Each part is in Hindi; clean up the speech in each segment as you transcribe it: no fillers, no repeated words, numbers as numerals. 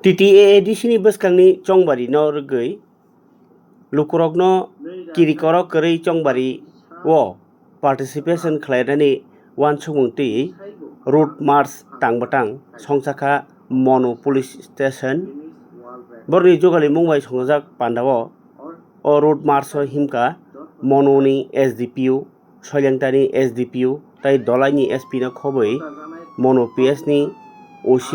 TTAADC ni bwskangni chongbari no rwgui Lukurokno Kirikoro kwrwi chongbari o participation khlainani uansukmung twi road march tangbatang songchakha Manu police station borni jogali mungbai songjak Panda o road march o himka Manu ni SDPU Soilengtani SDPU tai dolai ni SP no khobui Manu PS ni OC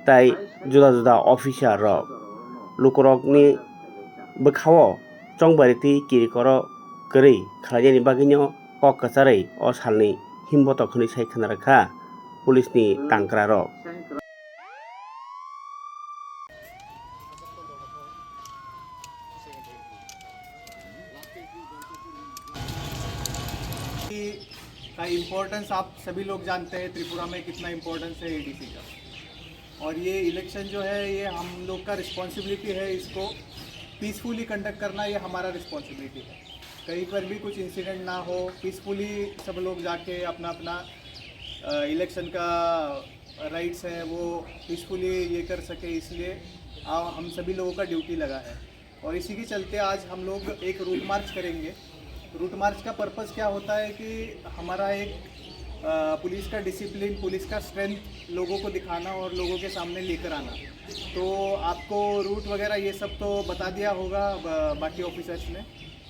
tai juda juda officer rok Lukurokni bwkhao chongbari twi kirikoro kwrwi khlainani bagui kok kwcharwi o salni himbotok hwnwi sai khwnarwkha police ni tangkra rok। का इम्पोर्टेंस आप सभी लोग जानते हैं त्रिपुरा में कितना इम्पोर्टेंस है एडीसी का, और ये इलेक्शन जो है ये हम लोग का रिस्पॉन्सिबिलिटी है, इसको पीसफुली कंडक्ट करना ये हमारा रिस्पॉन्सिबिलिटी है। कहीं पर भी कुछ इंसिडेंट ना हो, पीसफुली सब लोग जाके अपना अपना इलेक्शन का राइट्स है वो पीसफुली ये कर सके, इसलिए हम सभी लोगों का ड्यूटी लगा है। और इसी के चलते आज हम लोग एक रूट मार्च करेंगे। रूट मार्च का पर्पस क्या होता है कि हमारा एक पुलिस का डिसिप्लिन, पुलिस का स्ट्रेंथ लोगों को दिखाना और लोगों के सामने लेकर आना। तो आपको रूट वगैरह ये सब तो बता दिया होगा बाकी ऑफिसर्स ने।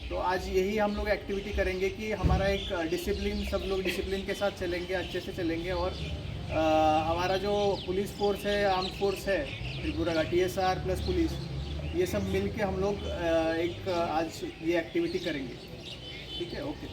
तो आज यही हम लोग एक्टिविटी करेंगे कि हमारा एक डिसिप्लिन, सब लोग डिसिप्लिन के साथ चलेंगे, अच्छे से चलेंगे। और हमारा जो पुलिस फोर्स है, आर्म फोर्स है त्रिपुरा का, TSR प्लस पुलिस, ये सब मिल के हम लोग एक आज ये एक्टिविटी करेंगे। ठीक है, ओके।